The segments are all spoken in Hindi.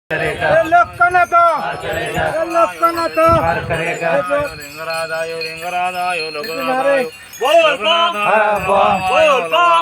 लोकनाथ पार करेगा लिंगराजायो लिंगराजायो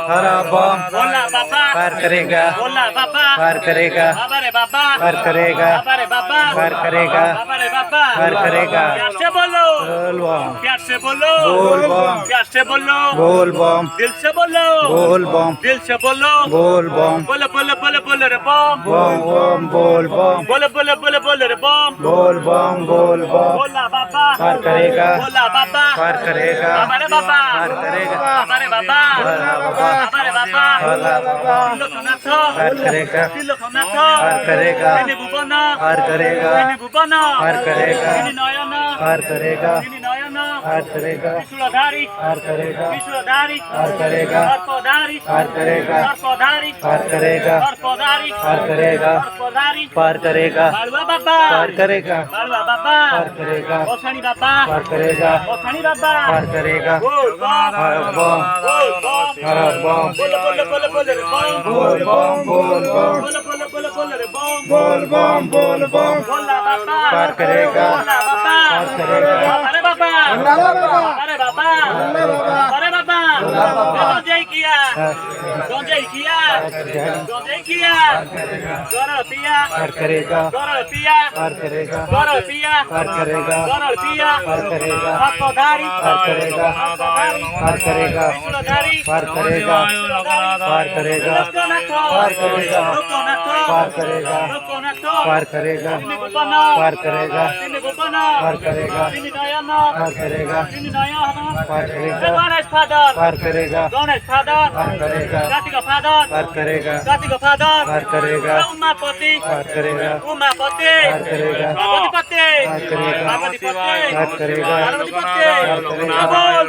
हरा बम बोला बाबा पार करेगा बोला बाबा पार करेगा बाबा रे बाबा पार करेगा बाबा रे बाबा पार करेगा बाबा रे बाबा पार करेगा प्यार से बोलो बोल बम प्यार से बोलो बोल बम प्यार से बोलो बोल बम दिल से बोलो बोल बम दिल से बोलो बोल बम बोलो बोलो बोलो बोलो रे बम बम बम बोल बम बोलो बोलो बोलो बोलो रे बम बोल बम बोल बम बोला बाबा पार करेगा बोला बाबा पार करेगा बाबा रे बाबा पार करेगा बाबा रे बाबा बाबा रे बाबा लोकनाथ पार करेगा लोकनाथ पार करेगा তিনি ভুবন पार करेगा তিনি ভুবন पार करेगा তিনি নয়ন पार करेगा তিনি নয়ন पार करेगा ত্রিশূলধারী पार करेगा ত্রিশূলধারী पार करेगा সর্পধারী पार करेगा সর্পধারী पार करेगा সর্পধারী पार करेगा সর্পধারী पार करेगा বালুয়া বাবা पार करेगा বালুয়া বাবা पार करेगा ওসানি বাবা पार करेगा ওসানি বাবা पार करेगा बोल बम हरा बम बोल बम हरा बम बोलो बोलो बोलो बोलो रे बम बोल बम बोल बम बोलो बोलो बोलो बोलो रे बम बोल बम बोल बम बोला बाबा पार करेगा बोला बाबा पार करेगा अरे बाबा अरे बाबा अरे बाबा गंजाई किया गंजाई किया गंजाई किया गरल पिया पार करेगा गरल पिया पार करेगा गरल पिया पार करेगा गरल पिया पार करेगा सर्पधारी पार करेगा पार करेगा ত্রিশূলধারী पार करेगा पार करेगा লোকনাথ पार करेगा লোকনাথ पार करेगा লোকনাথ पार करेगा তিনি ভুবন पार करेगा তিনি ভুবন पार करेगा তিনি নয়ন पार करेगा তিনি নয়ন पार करेगा গণেশ ফাদার पार करेगा গণেশ ফাদার पार करेगा কার্তিক ফাদার पार करेगा কার্তিক ফাদার पार करेगा উমাপতি पार करेगा उमापति पार करेगा पार्वतीपति पार करेगा पार्वतीपति पार करेगा पार्वतीपति पार करेगा बोल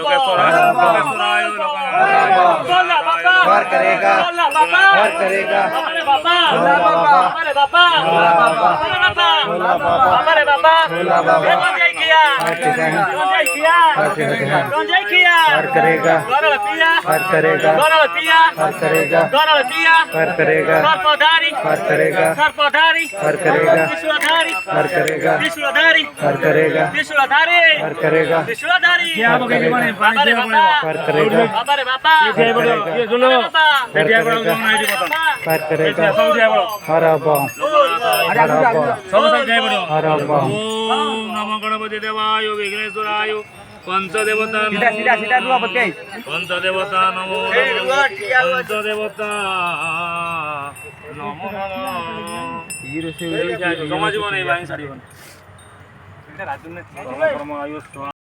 बोला बाबा पार करेगा बोला बाबा पार करेगा अरे बाबा बोला बाबा अरे बाबा बोला बाबा अरे बाबा बोला बाबा अरे बाबा बोला बाबा गंजाई किया गंजाई किया पार करेगा गंजाई किया पार करेगा गरल पिया पार करेगा गरल पिया पार करेगा गरल पिया पार करेगा सर्पधारी पार करेगा सर्पधारी पार करेगा ত্রিশূলধারী पार करेगा ত্রিশূলধারী पार करेगा ত্রিশূলধারী पार करेगा ত্রিশূলধারী पार करेगा बाबा रे बाबा पार करेगा बाबा रे बाबा पार करेगा बाबा पार करेगा पार करेगा हरा बम हरा बम हरा बम ओम नमो गणपति देवाय विघ्नेश्वराय पंचदेवता पंचदेवता नमो पंचदेवता नमो नमः समाज बने बाई साड़ी बने